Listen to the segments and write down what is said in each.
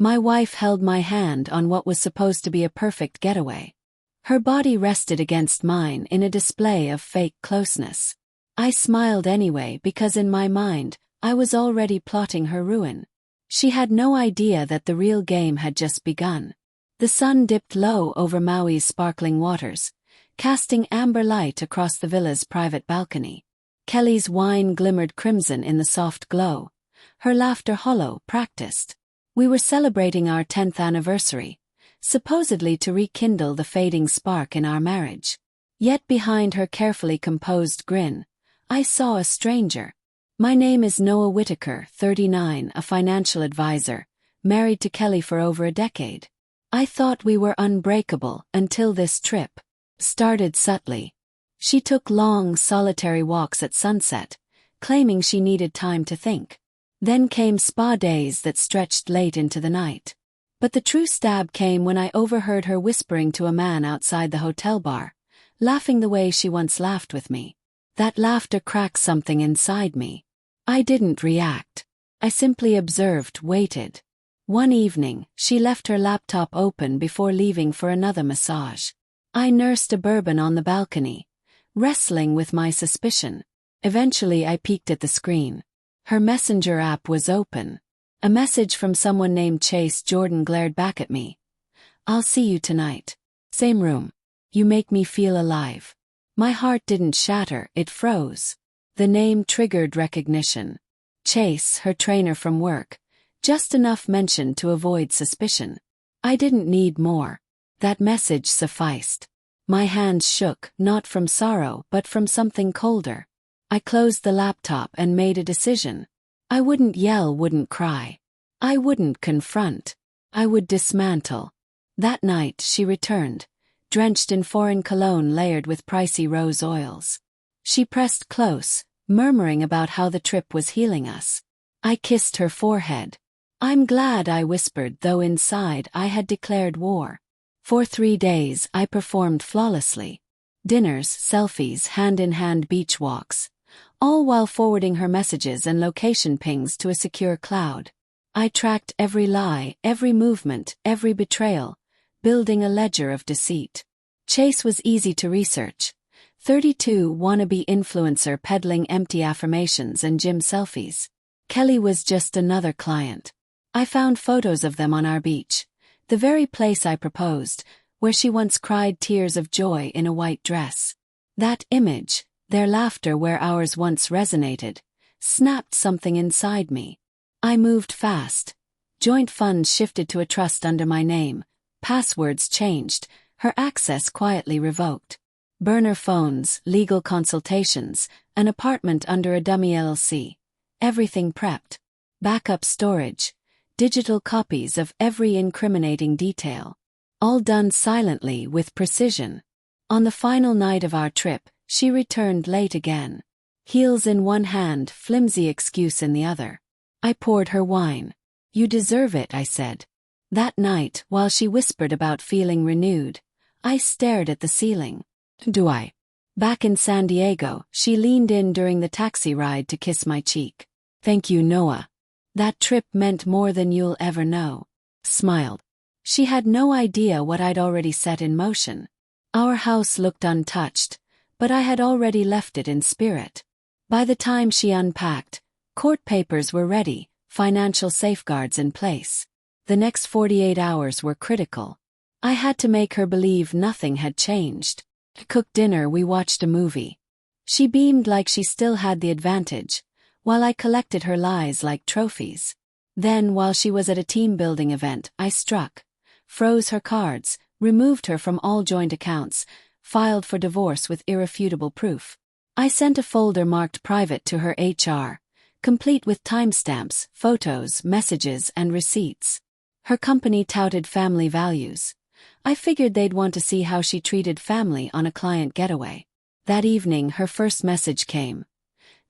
My wife held my hand on what was supposed to be a perfect getaway. Her body rested against mine in a display of fake closeness. I smiled anyway because in my mind, I was already plotting her ruin. She had no idea that the real game had just begun. The sun dipped low over Maui's sparkling waters, casting amber light across the villa's private balcony. Kelly's wine glimmered crimson in the soft glow, her laughter hollow, practiced. We were celebrating our 10th anniversary, supposedly to rekindle the fading spark in our marriage. Yet behind her carefully composed grin, I saw a stranger. My name is Noah Whitaker, 39, a financial advisor, married to Kelly for over a decade. I thought we were unbreakable until this trip started subtly. She took long, solitary walks at sunset, claiming she needed time to think. Then came spa days that stretched late into the night. But the true stab came when I overheard her whispering to a man outside the hotel bar, laughing the way she once laughed with me. That laughter cracked something inside me. I didn't react. I simply observed, waited. One evening, she left her laptop open before leaving for another massage. I nursed a bourbon on the balcony, wrestling with my suspicion. Eventually I peeked at the screen. Her messenger app was open. A message from someone named Chase Jordan glared back at me. "I'll see you tonight. Same room. You make me feel alive." My heart didn't shatter, it froze. The name triggered recognition. Chase, her trainer from work. Just enough mention to avoid suspicion. I didn't need more. That message sufficed. My hands shook, not from sorrow but from something colder. I closed the laptop and made a decision. I wouldn't yell, wouldn't cry. I wouldn't confront. I would dismantle. That night she returned, drenched in foreign cologne layered with pricey rose oils. She pressed close, murmuring about how the trip was healing us. I kissed her forehead. "I'm glad," I whispered, though inside I had declared war. For 3 days I performed flawlessly. Dinners, selfies, hand-in-hand beach walks. All while forwarding her messages and location pings to a secure cloud. I tracked every lie, every movement, every betrayal, building a ledger of deceit. Chase was easy to research. 32 wannabe influencer peddling empty affirmations and gym selfies. Kelly was just another client. I found photos of them on our beach, the very place I proposed, where she once cried tears of joy in a white dress. That image, their laughter where ours once resonated, snapped something inside me. I moved fast. Joint funds shifted to a trust under my name, passwords changed, her access quietly revoked. Burner phones, legal consultations, an apartment under a dummy LLC. Everything prepped. Backup storage. Digital copies of every incriminating detail. All done silently with precision. On the final night of our trip, she returned late again. Heels in one hand, flimsy excuse in the other. I poured her wine. "You deserve it," I said. That night, while she whispered about feeling renewed, I stared at the ceiling. "Do I?" Back in San Diego, she leaned in during the taxi ride to kiss my cheek. "Thank you, Noah. That trip meant more than you'll ever know." Smiled. She had no idea what I'd already set in motion. Our house looked untouched, but I had already left it in spirit. By the time she unpacked, court papers were ready, financial safeguards in place. The next 48 hours were critical. I had to make her believe nothing had changed. To cook dinner, we watched a movie. She beamed like she still had the advantage, while I collected her lies like trophies. Then, while she was at a team-building event, I struck, froze her cards, removed her from all joint accounts, filed for divorce with irrefutable proof. I sent a folder marked private to her HR, complete with timestamps, photos, messages, and receipts. Her company touted family values. I figured they'd want to see how she treated family on a client getaway. That evening, her first message came.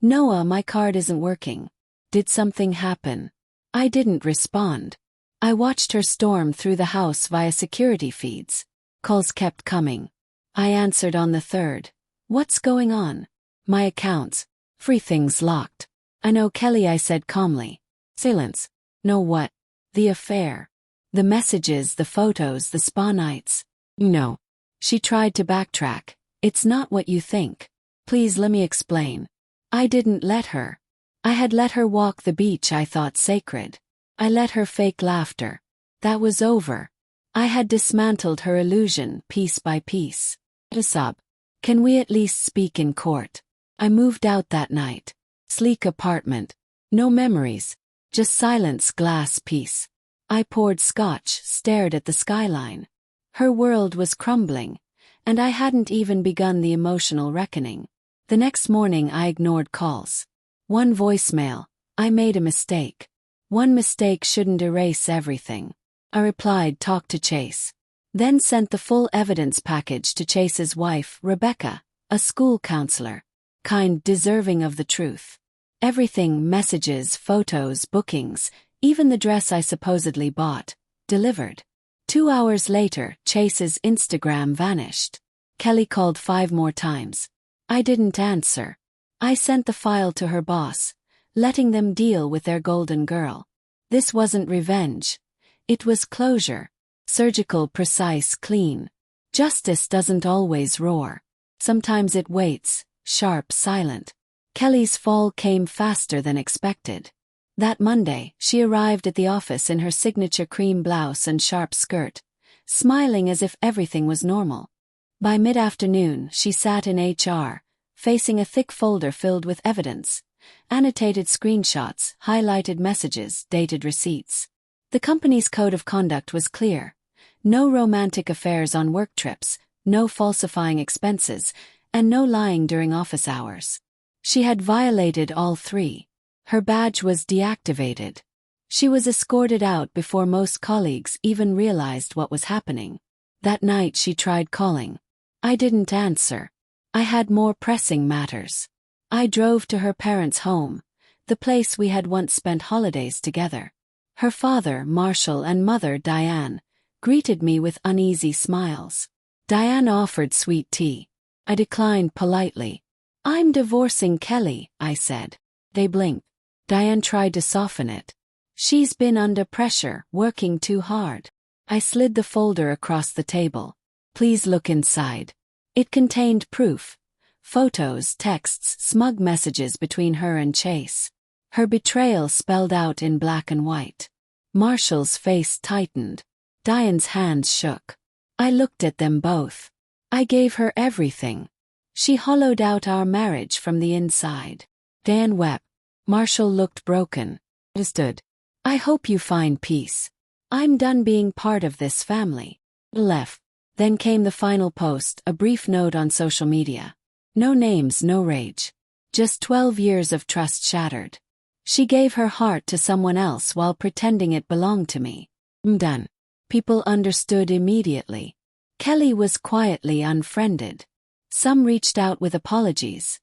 "Noah, my card isn't working. Did something happen?" I didn't respond. I watched her storm through the house via security feeds. Calls kept coming. I answered on the third. "What's going on?" "My accounts. Everything's locked." "I know, Kelly," I said calmly. Silence. "Know what?" "The affair." The messages, the photos, the spa nights. No. She tried to backtrack. It's not what you think. Please let me explain. I didn't let her. I had let her walk the beach I thought sacred. I let her fake laughter. That was over. I had dismantled her illusion piece by piece. Sub. Can we at least speak in court? I moved out that night. Sleek apartment. No memories. Just silence, glass piece. I poured scotch, stared at the skyline. Her world was crumbling, and I hadn't even begun the emotional reckoning. The next morning I ignored calls. One voicemail. I made a mistake. One mistake shouldn't erase everything. I replied, talk to Chase. Then sent the full evidence package to Chase's wife, Rebecca, a school counselor. Kind, deserving of the truth. Everything, messages, photos, bookings, even the dress I supposedly bought, delivered. 2 hours later, Chase's Instagram vanished. Kelly called 5 more times. I didn't answer. I sent the file to her boss, letting them deal with their golden girl. This wasn't revenge. It was closure. Surgical, precise, clean. Justice doesn't always roar. Sometimes it waits, sharp, silent. Kelly's fall came faster than expected. That Monday, she arrived at the office in her signature cream blouse and sharp skirt, smiling as if everything was normal. By mid-afternoon, she sat in HR, facing a thick folder filled with evidence, annotated screenshots, highlighted messages, dated receipts. The company's code of conduct was clear. No romantic affairs on work trips, no falsifying expenses, and no lying during office hours. She had violated all 3. Her badge was deactivated. She was escorted out before most colleagues even realized what was happening. That night she tried calling. I didn't answer. I had more pressing matters. I drove to her parents' home, the place we had once spent holidays together. Her father, Marshall, and mother, Diane, greeted me with uneasy smiles. Diane offered sweet tea. I declined politely. I'm divorcing Kelly, I said. They blinked. Diane tried to soften it. She's been under pressure, working too hard. I slid the folder across the table. Please look inside. It contained proof. Photos, texts, smug messages between her and Chase. Her betrayal spelled out in black and white. Marshall's face tightened. Diane's hands shook. I looked at them both. I gave her everything. She hollowed out our marriage from the inside. Diane wept. Marshall looked broken. Understood. I hope you find peace. I'm done being part of this family. Left. Then came the final post, a brief note on social media. No names, no rage. Just 12 years of trust shattered. She gave her heart to someone else while pretending it belonged to me. I'm done. People understood immediately. Kelly was quietly unfriended. Some reached out with apologies.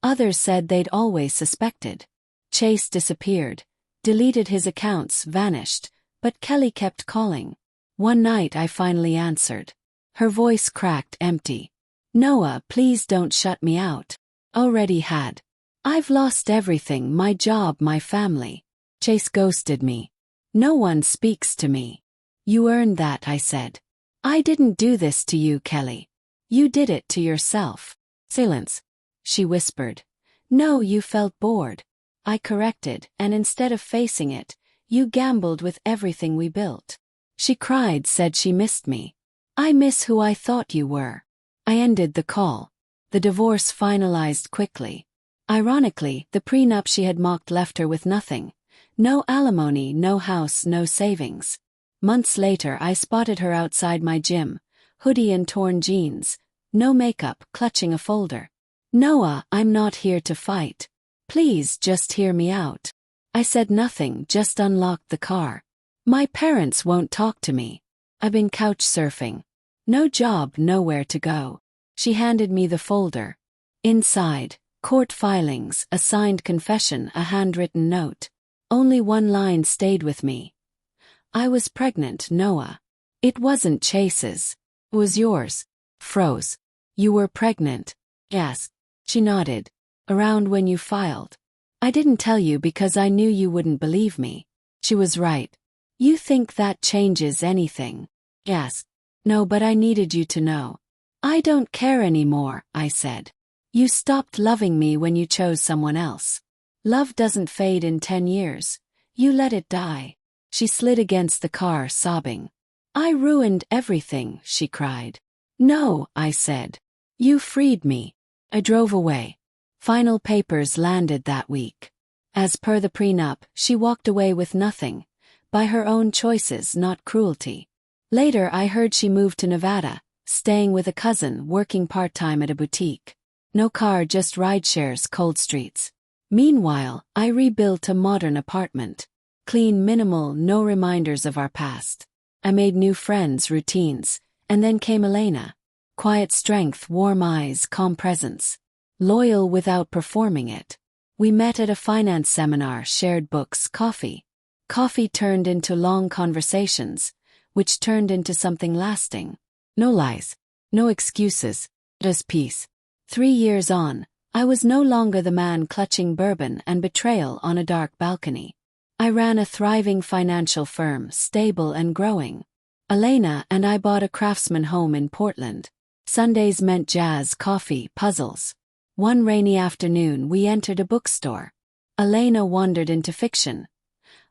Others said they'd always suspected. Chase disappeared, deleted his accounts, vanished, but Kelly kept calling. One night I finally answered. Her voice cracked, empty. Noah, please don't shut me out. Already had. I've lost everything, my job, my family. Chase ghosted me. No one speaks to me. You earned that, I said. I didn't do this to you, Kelly. You did it to yourself. Silence. She whispered. No, you felt bored. I corrected, and instead of facing it, you gambled with everything we built. She cried, said she missed me. I miss who I thought you were. I ended the call. The divorce finalized quickly. Ironically, the prenup she had mocked left her with nothing. No alimony, no house, no savings. Months later I spotted her outside my gym, hoodie and torn jeans, no makeup, clutching a folder. Noah, I'm not here to fight. Please just hear me out. I said nothing, just unlocked the car. My parents won't talk to me. I've been couch surfing. No job, nowhere to go. She handed me the folder. Inside, court filings, a signed confession, a handwritten note. Only one line stayed with me. I was pregnant, Noah. It wasn't Chase's. It was yours. Froze. You were pregnant. Yes. She nodded. Around when you filed. I didn't tell you because I knew you wouldn't believe me. She was right. You think that changes anything? Yes. No, but I needed you to know. I don't care anymore, I said. You stopped loving me when you chose someone else. Love doesn't fade in 10 years. You let it die. She slid against the car, sobbing. I ruined everything, she cried. No, I said. You freed me. I drove away. Final papers landed that week. As per the prenup, she walked away with nothing. By her own choices, not cruelty. Later I heard she moved to Nevada, staying with a cousin working part-time at a boutique. No car, just rideshares, cold streets. Meanwhile, I rebuilt a modern apartment. Clean, minimal, no reminders of our past. I made new friends, routines, and then came Elena. Quiet strength, warm eyes, calm presence. Loyal without performing it. We met at a finance seminar, shared books, coffee. Coffee turned into long conversations, which turned into something lasting. No lies. No excuses. Just peace. 3 years on, I was no longer the man clutching bourbon and betrayal on a dark balcony. I ran a thriving financial firm, stable and growing. Elena and I bought a craftsman home in Portland. Sundays meant jazz, coffee, puzzles. One rainy afternoon we entered a bookstore. Elena wandered into fiction.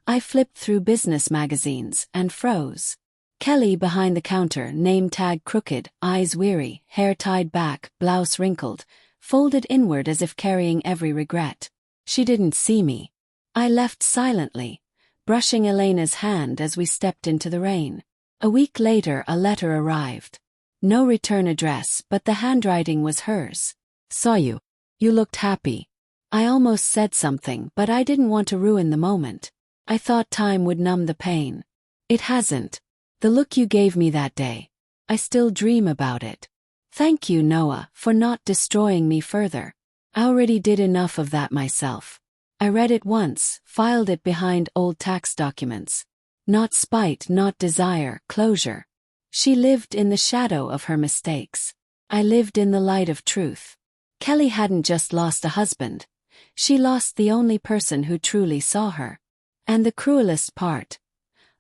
I flipped through business magazines and froze. Kelly behind the counter, name tag crooked, eyes weary, hair tied back, blouse wrinkled, folded inward as if carrying every regret. She didn't see me. I left silently, brushing Elena's hand as we stepped into the rain. A week later a letter arrived. No return address, but the handwriting was hers. Saw you. You looked happy. I almost said something, but I didn't want to ruin the moment. I thought time would numb the pain. It hasn't. The look you gave me that day. I still dream about it. Thank you, Noah, for not destroying me further. I already did enough of that myself. I read it once, filed it behind old tax documents. Not spite, not desire, closure. She lived in the shadow of her mistakes. I lived in the light of truth. Kelly hadn't just lost a husband. She lost the only person who truly saw her. And the cruelest part,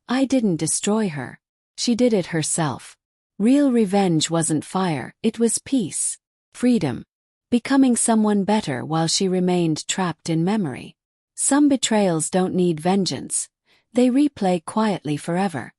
I didn't destroy her. She did it herself. Real revenge wasn't fire, it was peace. Freedom. Becoming someone better while she remained trapped in memory. Some betrayals don't need vengeance. They replay quietly forever.